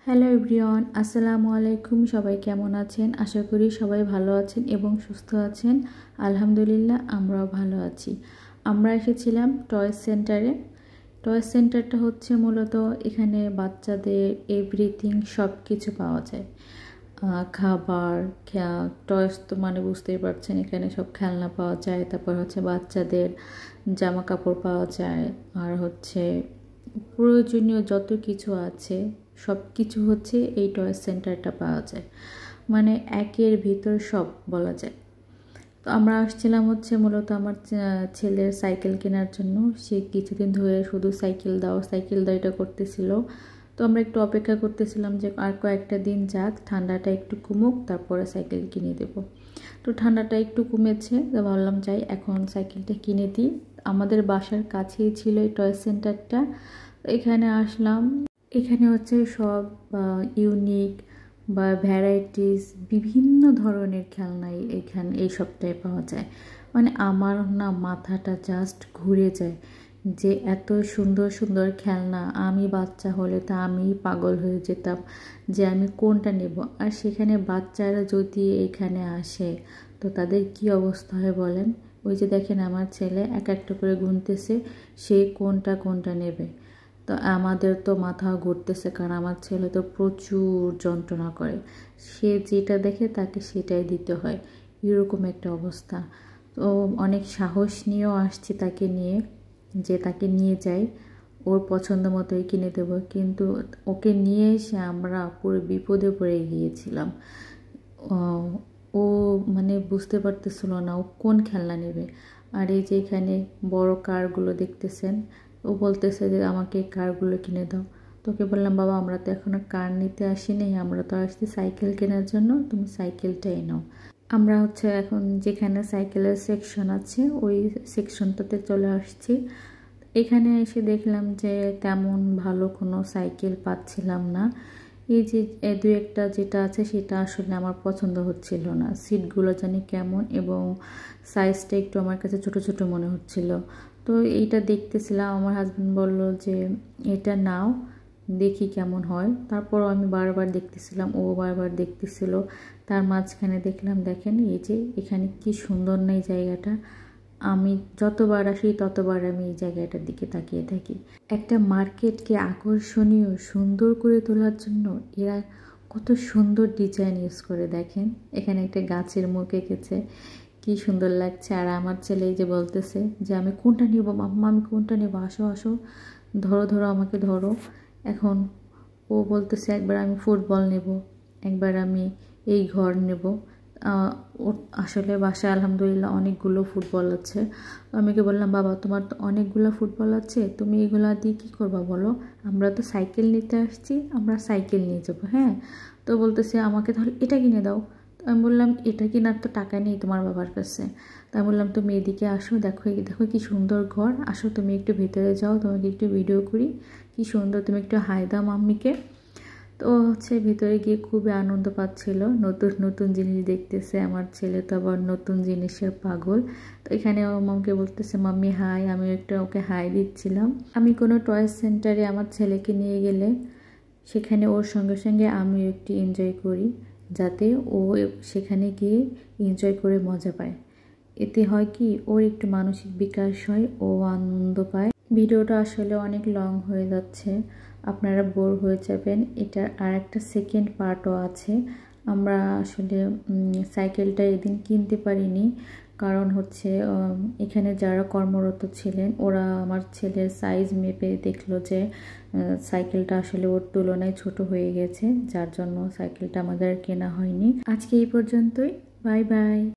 Hello everyone, আসসালামু আলাইকুম। সবাই কেমন আছেন? আশা করি সবাই ভালো আছেন এবং সুস্থ আছেন। আলহামদুলিল্লাহ, আমরাও ভালো আছি। আমরা এসেছিলাম টয়েস সেন্টারে। টয়েস সেন্টারটা হচ্ছে মূলত এখানে বাচ্চাদের এভরিথিং সব কিছু পাওয়া যায়। খাবার, টয়েস তো মানে বুঝতেই পারছেন, এখানে সব খেলনা পাওয়া যায়, তারপর হচ্ছে বাচ্চাদের জামা কাপড় পাওয়া যায়, আর হচ্ছে প্রয়োজনীয় যত কিছু আছে সব কিছু হচ্ছে এই টয়েস সেন্টারটা পাওয়া যায়। মানে একের ভিতর সব বলা যায়। তো আমরা আসছিলাম হচ্ছে মূলত আমার ছেলের সাইকেল কেনার জন্য। সে কিছুদিন ধরে শুধু সাইকেল দাও সাইকেল দাও এটা করতেছিল। তো আমরা একটু অপেক্ষা করতেছিলাম যে আর কয়েকটা দিন যাক, ঠান্ডাটা একটু কমুক, তারপরে সাইকেল কিনে দেব। তো ঠান্ডাটা একটু কমেছে, তো ভাবলাম যাই এখন সাইকেলটা কিনে দিই। আমাদের বাসার কাছেই ছিল এই টয় সেন্টারটা। এখানে আসলাম। এখানে হচ্ছে সব ইউনিক বা ভ্যারাইটিস বিভিন্ন ধরনের খেলনাই এখানে এই সপ্তাহে পাওয়া যায়। মানে আমার না মাথাটা জাস্ট ঘুরে যায় যে এত সুন্দর সুন্দর খেলনা। আমি বাচ্চা হলে তা আমি পাগল হয়ে যেতাম যে আমি কোনটা নেব। আর সেখানে বাচ্চারা যদি এখানে আসে তো তাদের কি অবস্থা হয় বলেন। ওই যে দেখেন আমার ছেলে এক একটা করে গুনতেছে সে কোনটা কোনটা নেবে। তো আমাদের তো মাথা ঘুরতেছে, কারণ আমার ছেলে তো প্রচুর যন্ত্রণা করে। সে যেটা দেখে তাকে সেটাই দিতে হয়, এরকম একটা অবস্থা। তো অনেক সাহস নিয়েও আসছি তাকে নিয়ে, যে তাকে নিয়ে যাই, ওর পছন্দ মতোই কিনে দেবো। কিন্তু ওকে নিয়ে এসে আমরা পুরো বিপদে পড়ে গিয়েছিলাম। ও মানে বুঝতে পারতেছিল না ও কোন খেলনা নেবে। আর এই যে এখানে বড় কারগুলো দেখতেছেন, ও বলতেছে যে আমাকে এই কারগুলো কিনে দাও। তোকে বললাম বাবা আমরা তো এখনো কার নিতে আসিনি, আমরা তো আসছি সাইকেল কেনার জন্য, তুমি সাইকেলটাই নাও। আমরা হচ্ছে এখন যেখানে সাইকেলের সেকশন আছে ওই সেকশনটাতে চলে আসছি। এখানে এসে দেখলাম যে তেমন ভালো কোনো সাইকেল পাচ্ছিলাম না। এই যে দু একটা যেটা আছে সেটা আসলে আমার পছন্দ হচ্ছিল না। সিটগুলো জানি কেমন এবং সাইজটা একটু আমার কাছে ছোট ছোট মনে হচ্ছিল। তো এইটা দেখতেছিলাম, আমার হাজব্যান্ড বলল যে এটা নাও, দেখি কেমন হয়। তারপর আমি বারবার দেখতেছিলাম, ও বারবার দেখতেছিল। তার মাঝখানে দেখলাম, দেখেন এই যে এখানে কি সুন্দর না এই জায়গাটা। আমি যতবার আসি ততবার আমি এই জায়গাটার দিকে তাকিয়ে থাকি। একটা মার্কেটকে আকর্ষণীয় সুন্দর করে তোলার জন্য এরা কত সুন্দর ডিজাইন ইউজ করে। দেখেন এখানে একটা গাছের মুখ এঁকেছে, কি সুন্দর লাগছে। আর আমার ছেলে এই যে বলতেছে যে আমি কোনটা নেব মাম্মা, আমি কোনটা নেব, আসো আসো ধরো ধরো আমাকে ধরো। এখন ও বলতেছে একবার আমি ফুটবল নেব, একবার আমি এই ঘর নেব। ওর আসলে বাসায় আলহামদুলিল্লাহ অনেকগুলো ফুটবল আছে। আমি বললাম বাবা তোমার তো অনেকগুলো ফুটবল আছে, তুমি এগুলা দিয়ে কী করবা বলো, আমরা তো সাইকেল নিতে আসছি, আমরা সাইকেল নিয়ে যাবো। হ্যাঁ, তো বলতেছে আমাকে তাহলে এটা কিনে দাও। তো আমি বললাম এটা কেনার তো টাকা নেই তোমার বাবার কাছে। তাই বললাম তুমি এদিকে আসো, দেখো দেখো কি সুন্দর ঘর, আসো তুমি একটু ভেতরে যাও, তোমাকে একটু ভিডিও করি, কি সুন্দর, তুমি একটু হাই দাও মাম্মিকে। তো হচ্ছে ভিতরে গিয়ে খুবই আনন্দ পাচ্ছিল, নতুন নতুন জিনিস দেখতেছে। আমার ছেলে তো আবার নতুন জিনিসের পাগল। তো এখানে ও মামকে বলতেছে মাম্মি হাই, আমি একটা ওকে হাই দিচ্ছিলাম। আমি কোনো টয় সেন্টারে আমার ছেলেকে নিয়ে গেলে সেখানে ওর সঙ্গে সঙ্গে আমিও একটু এনজয় করি, যাতে ও সেখানে গিয়ে এনজয় করে মজা পায়। এতে হয় কি ওর একটু মানসিক বিকাশ হয়, ও আনন্দ পায়। ভিডিওটা আসলে অনেক লং হয়ে যাচ্ছে, আপনারা বোর হয়ে যাবেন। এটার আর একটা সেকেন্ড পার্টও আছে। আমরা আসলে সাইকেলটা এদিন কিনতে পারিনি, কারণ হচ্ছে এখানে যারা কর্মরত ছিলেন ওরা আমার ছেলের সাইজ মেপে দেখলো যে সাইকেলটা আসলে ওর তুলনায় ছোট হয়ে গেছে, যার জন্য সাইকেলটা আমাদের কেনা হয়নি। আজকে এই পর্যন্তই, বাই বাই।